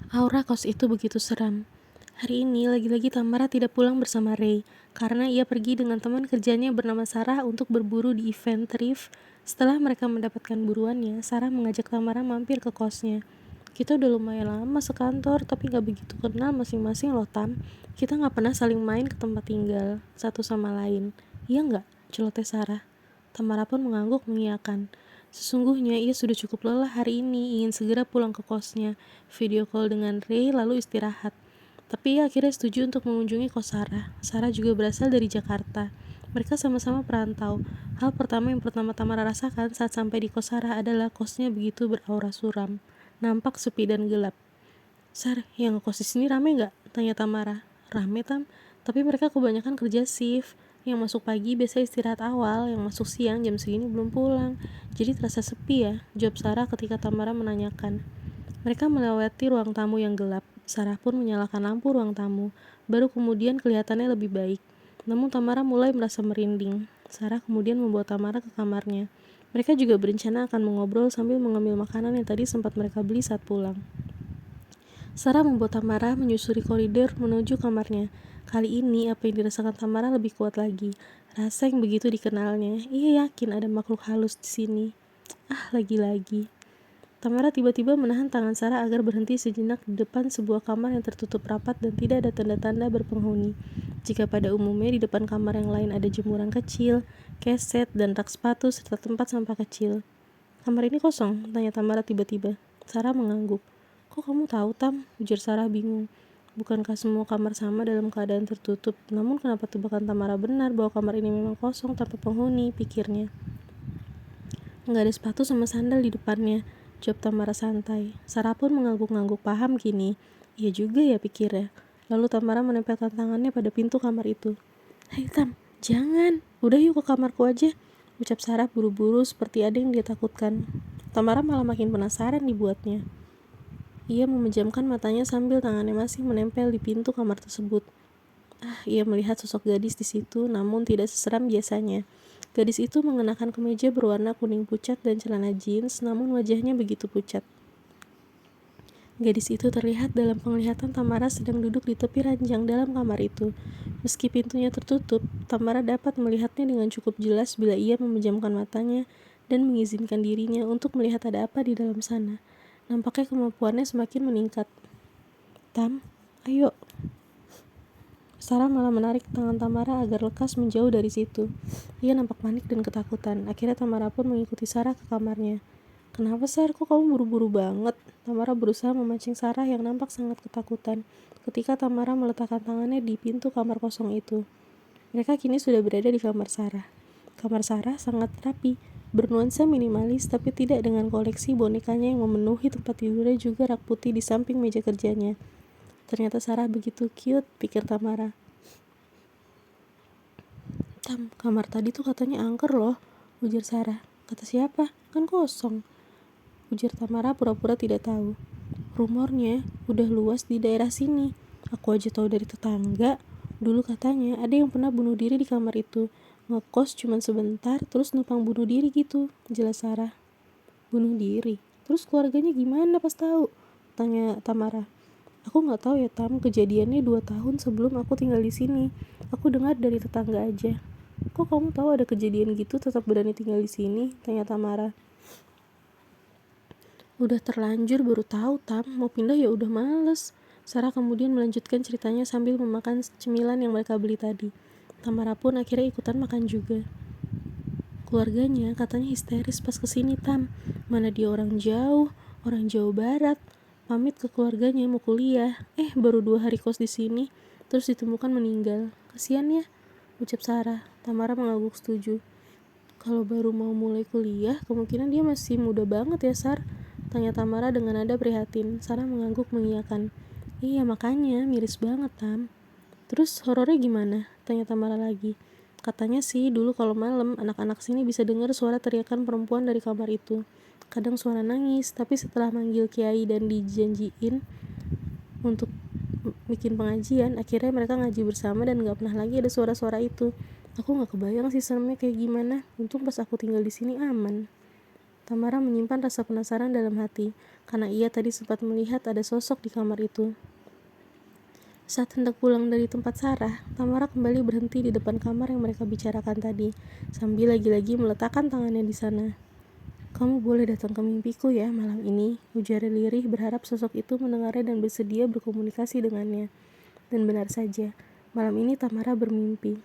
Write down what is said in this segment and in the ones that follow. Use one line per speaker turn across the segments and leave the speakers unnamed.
Aura kos itu begitu seram. Hari ini lagi-lagi Tamara tidak pulang bersama Ray, karena ia pergi dengan teman kerjanya bernama Sarah untuk berburu di event thrift. Setelah mereka mendapatkan buruannya, Sarah mengajak Tamara mampir ke kosnya. Kita udah lumayan lama sekantor, tapi gak begitu kenal masing-masing loh Tam. Kita gak pernah saling main ke tempat tinggal, satu sama lain. Iya gak? Celoteh Sarah. Tamara pun mengangguk mengiyakan. Sesungguhnya ia sudah cukup lelah hari ini, ingin segera pulang ke kosnya, video call dengan Ray lalu istirahat. Tapi ia akhirnya setuju untuk mengunjungi kos Sarah. Sarah juga berasal dari Jakarta. Mereka sama-sama perantau. Hal pertama yang pertama Tamara rasakan saat sampai di kos Sarah adalah kosnya begitu beraura suram. Nampak sepi dan gelap. Sar, yang ngekos di sini rame nggak? Tanya Tamara. Rame Tam, tapi mereka kebanyakan kerja shift. Yang masuk pagi biasa istirahat awal, yang masuk siang jam segini belum pulang. Jadi terasa sepi ya, jawab Sarah ketika Tamara menanyakan. Mereka melewati ruang tamu yang gelap. Sarah pun menyalakan lampu ruang tamu. Baru kemudian kelihatannya lebih baik. Namun Tamara mulai merasa merinding. Sarah kemudian membawa Tamara ke kamarnya. Mereka juga berencana akan mengobrol sambil mengambil makanan yang tadi sempat mereka beli saat pulang. Sarah membuat Tamara menyusuri koridor menuju kamarnya. Kali ini apa yang dirasakan Tamara lebih kuat lagi. Rasa yang begitu dikenalnya. Ia yakin ada makhluk halus di sini. Lagi-lagi. Tamara tiba-tiba menahan tangan Sarah agar berhenti sejenak di depan sebuah kamar yang tertutup rapat dan tidak ada tanda-tanda berpenghuni. Jika pada umumnya di depan kamar yang lain ada jemuran kecil, keset, dan rak sepatu serta tempat sampah kecil. Kamar ini kosong, tanya Tamara tiba-tiba. Sarah mengangguk. Kok kamu tahu, Tam? Ujar Sarah bingung. Bukankah semua kamar sama dalam keadaan tertutup? Namun kenapa tebakan Tamara benar bahwa kamar ini memang kosong tanpa penghuni, pikirnya. Nggak ada sepatu sama sandal di depannya, jawab Tamara santai. Sarah pun mengangguk-ngangguk paham kini. Iya juga ya, pikirnya. Lalu Tamara menempelkan tangannya pada pintu kamar itu. Hei Tam, jangan. Udah yuk ke kamarku aja, ucap Sarah buru-buru seperti ada yang dia takutkan. Tamara malah makin penasaran dibuatnya. Ia memejamkan matanya sambil tangannya masih menempel di pintu kamar tersebut. Ia melihat sosok gadis di situ, namun tidak seseram biasanya. Gadis itu mengenakan kemeja berwarna kuning pucat dan celana jeans, namun wajahnya begitu pucat. Gadis itu terlihat dalam penglihatan Tamara sedang duduk di tepi ranjang dalam kamar itu. Meski pintunya tertutup, Tamara dapat melihatnya dengan cukup jelas bila ia memejamkan matanya dan mengizinkan dirinya untuk melihat ada apa di dalam sana. Nampaknya kemampuannya semakin meningkat. Tam, ayo. Sarah malah menarik tangan Tamara agar lekas menjauh dari situ. Ia nampak panik dan ketakutan. Akhirnya Tamara pun mengikuti Sarah ke kamarnya. Kenapa Sar? Kok kamu buru-buru banget? Tamara berusaha memancing Sarah yang nampak sangat ketakutan ketika Tamara meletakkan tangannya di pintu kamar kosong itu. Mereka kini sudah berada di kamar Sarah. Kamar Sarah sangat rapi, bernuansa minimalis tapi tidak dengan koleksi bonekanya yang memenuhi tempat tidurnya juga rak putih di samping meja kerjanya. Ternyata Sarah begitu cute, pikir Tamara. Tam, kamar tadi tuh katanya angker loh, ujar Sarah. Kata siapa? Kan kosong, ujar Tamara pura-pura tidak tahu. Rumornya udah luas di daerah sini. Aku aja tahu dari tetangga. Dulu katanya ada yang pernah bunuh diri di kamar itu. Ngekos cuma sebentar, terus numpang bunuh diri gitu, jelas Sarah. Bunuh diri? Terus keluarganya gimana pas tahu? Tanya Tamara. Aku nggak tahu ya Tam, kejadiannya 2 tahun sebelum aku tinggal di sini. Aku dengar dari tetangga aja. Kok kamu tahu ada kejadian gitu tetap berani tinggal di sini? Tanya Tamara. Udah terlanjur baru tahu Tam, mau pindah ya udah males. Sarah kemudian melanjutkan ceritanya sambil memakan cemilan yang mereka beli tadi. Tamara pun akhirnya ikutan makan juga. Keluarganya katanya histeris pas kesini Tam. Mana dia orang Jawa Barat. Pamit ke keluarganya mau kuliah. Baru 2 hari kos di sini, terus ditemukan meninggal. Kasian ya, ucap Sarah. Tamara mengangguk setuju. Kalau baru mau mulai kuliah, kemungkinan dia masih muda banget ya Sar, tanya Tamara dengan nada prihatin. Sarah mengangguk mengiyakan. Iya makanya, miris banget Tam. Terus horornya gimana? Tanya Tamara lagi. Katanya sih dulu kalau malam anak-anak sini bisa dengar suara teriakan perempuan dari kamar itu. Kadang suara nangis, tapi setelah manggil kiai dan dijanjiin untuk bikin pengajian, akhirnya mereka ngaji bersama dan gak pernah lagi ada suara-suara itu. Aku gak kebayang sih seremnya kayak gimana. Untung pas aku tinggal di sini aman. Tamara menyimpan rasa penasaran dalam hati, karena ia tadi sempat melihat ada sosok di kamar itu. Saat hendak pulang dari tempat Sarah, Tamara kembali berhenti di depan kamar yang mereka bicarakan tadi, sambil lagi-lagi meletakkan tangannya di sana. "Kamu boleh datang ke mimpiku ya malam ini," ujar lirih berharap sosok itu mendengarnya dan bersedia berkomunikasi dengannya. Dan benar saja, malam ini Tamara bermimpi.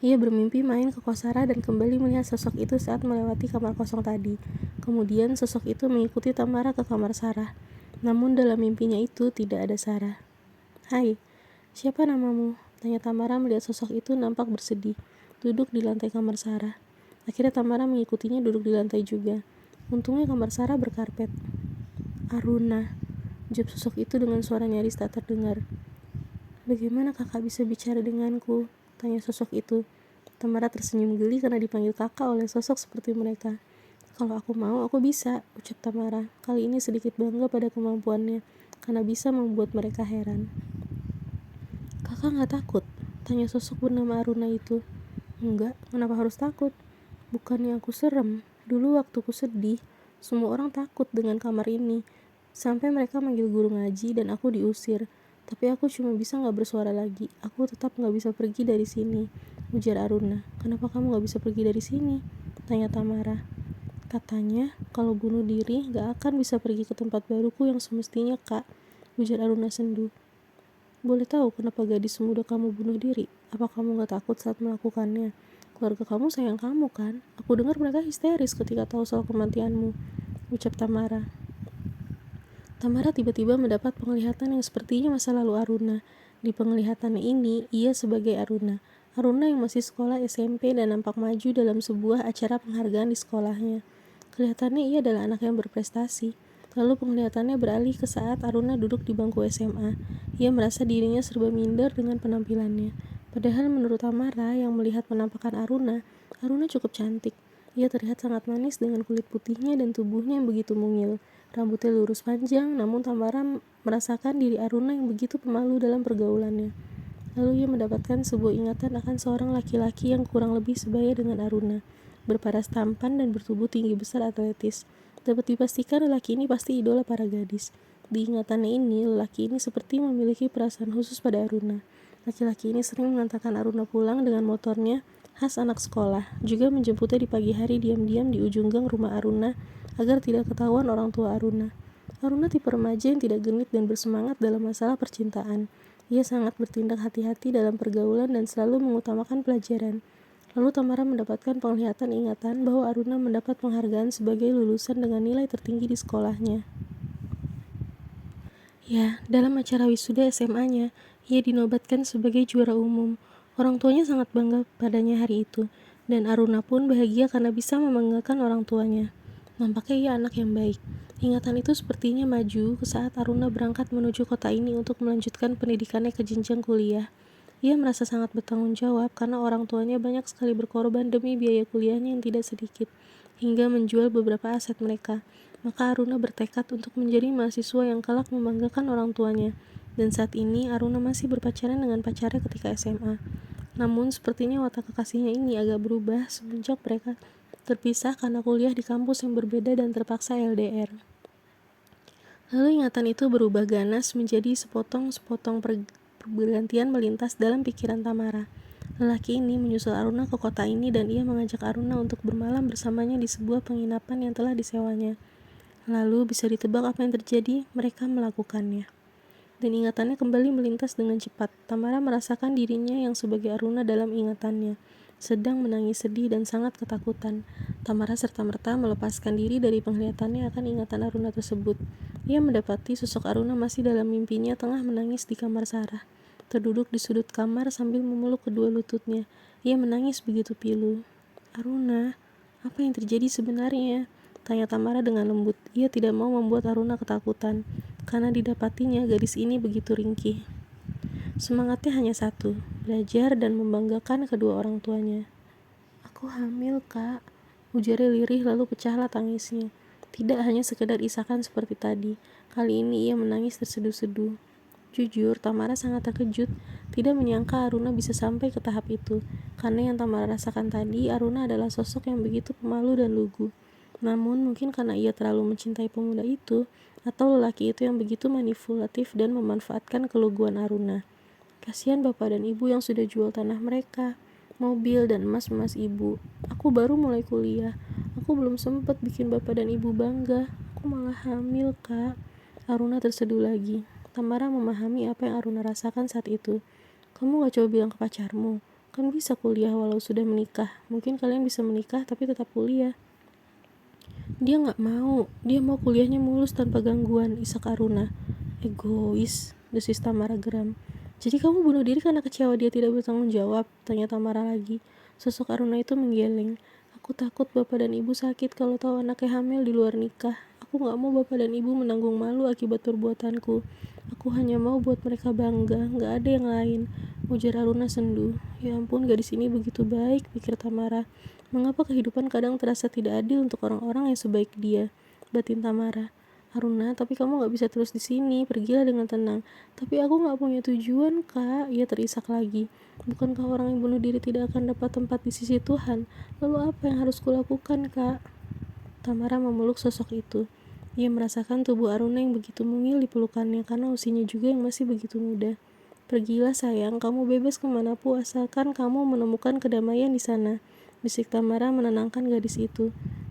Ia bermimpi main ke kos Sarah dan kembali melihat sosok itu saat melewati kamar kosong tadi. Kemudian sosok itu mengikuti Tamara ke kamar Sarah. Namun dalam mimpinya itu tidak ada Sarah. "Hai, siapa namamu?" tanya Tamara melihat sosok itu nampak bersedih, duduk di lantai kamar Sarah. Akhirnya Tamara mengikutinya duduk di lantai juga. Untungnya kamar Sarah berkarpet. "Aruna," jawab sosok itu dengan suara nyaris tak terdengar. "Bagaimana kakak bisa bicara denganku?" tanya sosok itu. Tamara tersenyum geli karena dipanggil kakak oleh sosok seperti mereka. "Kalau aku mau, aku bisa," ucap Tamara. Kali ini sedikit bangga pada kemampuannya, karena bisa membuat mereka heran. "Kakak nggak takut?" tanya sosok bernama Aruna itu. "Enggak, kenapa harus takut? Bukannya aku serem. Dulu waktu ku sedih, semua orang takut dengan kamar ini. Sampai mereka manggil guru ngaji dan aku diusir. Tapi aku cuma bisa nggak bersuara lagi. Aku tetap nggak bisa pergi dari sini," ujar Aruna. "Kenapa kamu nggak bisa pergi dari sini?" tanya Tamara. "Katanya, kalau bunuh diri nggak akan bisa pergi ke tempat baruku yang semestinya, Kak," ujar Aruna sendu. "Boleh tahu kenapa gadis muda kamu bunuh diri? Apa kamu gak takut saat melakukannya? Keluarga kamu sayang kamu kan? Aku dengar mereka histeris ketika tahu soal kematianmu," ucap Tamara. Tamara tiba-tiba mendapat penglihatan yang sepertinya masa lalu Aruna. Di penglihatannya ini, ia sebagai Aruna. Aruna yang masih sekolah SMP dan nampak maju dalam sebuah acara penghargaan di sekolahnya. Kelihatannya ia adalah anak yang berprestasi. Lalu penglihatannya beralih ke saat Aruna duduk di bangku SMA. Ia merasa dirinya serba minder dengan penampilannya. Padahal menurut Tamara yang melihat penampakan Aruna, Aruna cukup cantik. Ia terlihat sangat manis dengan kulit putihnya dan tubuhnya yang begitu mungil. Rambutnya lurus panjang, namun Tamara merasakan diri Aruna yang begitu pemalu dalam pergaulannya. Lalu ia mendapatkan sebuah ingatan akan seorang laki-laki yang kurang lebih sebaya dengan Aruna, berparas tampan dan bertubuh tinggi besar atletis. Dapat dipastikan lelaki ini pasti idola para gadis. Di ingatannya ini, lelaki ini seperti memiliki perasaan khusus pada Aruna. Laki-laki ini sering mengantarkan Aruna pulang dengan motornya khas anak sekolah, juga menjemputnya di pagi hari diam-diam di ujung gang rumah Aruna agar tidak ketahuan orang tua Aruna. Aruna tipe remaja yang tidak genit dan bersemangat dalam masalah percintaan. Ia sangat bertindak hati-hati dalam pergaulan dan selalu mengutamakan pelajaran. Lalu Tamara mendapatkan penglihatan ingatan bahwa Aruna mendapat penghargaan sebagai lulusan dengan nilai tertinggi di sekolahnya. Ya, dalam acara wisuda SMA-nya, ia dinobatkan sebagai juara umum. Orang tuanya sangat bangga padanya hari itu, dan Aruna pun bahagia karena bisa membanggakan orang tuanya. Nampaknya ia anak yang baik. Ingatan itu sepertinya maju ke saat Aruna berangkat menuju kota ini untuk melanjutkan pendidikannya ke jenjang kuliah. Ia merasa sangat bertanggung jawab karena orang tuanya banyak sekali berkorban demi biaya kuliahnya yang tidak sedikit, hingga menjual beberapa aset mereka. Maka Aruna bertekad untuk menjadi mahasiswa yang kelak membanggakan orang tuanya. Dan saat ini Aruna masih berpacaran dengan pacarnya ketika SMA. Namun sepertinya watak kekasihnya ini agak berubah semenjak mereka terpisah karena kuliah di kampus yang berbeda dan terpaksa LDR. Lalu ingatan itu berubah ganas menjadi sepotong-sepotong bergantian melintas dalam pikiran Tamara. Lelaki ini menyusul Aruna ke kota ini dan ia mengajak Aruna untuk bermalam bersamanya di sebuah penginapan yang telah disewanya. Lalu bisa ditebak apa yang terjadi, mereka melakukannya. Dan ingatannya kembali melintas dengan cepat. Tamara merasakan dirinya yang sebagai Aruna dalam ingatannya, sedang menangis sedih dan sangat ketakutan. Tamara serta-merta melepaskan diri dari penglihatannya akan ingatan Aruna tersebut. Ia mendapati sosok Aruna masih dalam mimpinya tengah menangis di kamar Sarah. Terduduk di sudut kamar sambil memeluk kedua lututnya. Ia menangis begitu pilu. "Aruna, apa yang terjadi sebenarnya?" tanya Tamara dengan lembut. Ia tidak mau membuat Aruna ketakutan, karena didapatinya gadis ini begitu ringkih. Semangatnya hanya satu, belajar dan membanggakan kedua orang tuanya. "Aku hamil, Kak," ujarnya lirih lalu pecahlah tangisnya. Tidak hanya sekedar isakan seperti tadi, kali ini ia menangis terseduh-seduh. Jujur, Tamara sangat terkejut, tidak menyangka Aruna bisa sampai ke tahap itu, karena yang Tamara rasakan tadi, Aruna adalah sosok yang begitu pemalu dan lugu. Namun mungkin karena ia terlalu mencintai pemuda itu, atau lelaki itu yang begitu manipulatif dan memanfaatkan keluguan Aruna. Kasihan bapak dan ibu yang sudah jual tanah mereka, mobil dan emas-emas ibu. Aku baru mulai kuliah. Aku belum sempat bikin bapak dan ibu bangga. Aku malah hamil, Kak. Aruna terseduh lagi. Tamara memahami apa yang Aruna rasakan saat itu. Kamu gak coba bilang ke pacarmu? Kan bisa kuliah walau sudah menikah. Mungkin kalian bisa menikah tapi tetap kuliah. Dia gak mau. Dia mau kuliahnya mulus tanpa gangguan, isak Aruna. Egois, desis Tamara geram. Jadi kamu bunuh diri karena kecewa dia tidak bertanggung jawab? Tanya Tamara lagi. Sosok Aruna itu menggeleng. Aku takut bapak dan ibu sakit kalau tahu anaknya hamil di luar nikah. Aku gak mau bapak dan ibu menanggung malu akibat perbuatanku. Aku hanya mau buat mereka bangga, gak ada yang lain. Ujar Aruna sendu. Ya ampun, gadis ini begitu baik, pikir Tamara. Mengapa kehidupan kadang terasa tidak adil untuk orang-orang yang sebaik dia? Batin Tamara. Aruna, tapi kamu gak bisa terus di sini. Pergilah dengan tenang. Tapi aku gak punya tujuan, Kak. Ia terisak lagi. Bukankah orang yang bunuh diri tidak akan dapat tempat di sisi Tuhan? Lalu apa yang harus kulakukan, Kak? Tamara memeluk sosok itu. Ia merasakan tubuh Aruna yang begitu mungil di pelukannya karena usianya juga yang masih begitu muda. Pergilah sayang, kamu bebas kemanapun asalkan kamu menemukan kedamaian di sana. Bisik Tamara menenangkan gadis itu.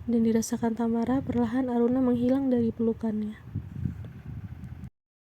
Dan dirasakan Tamara, perlahan Aruna menghilang dari pelukannya.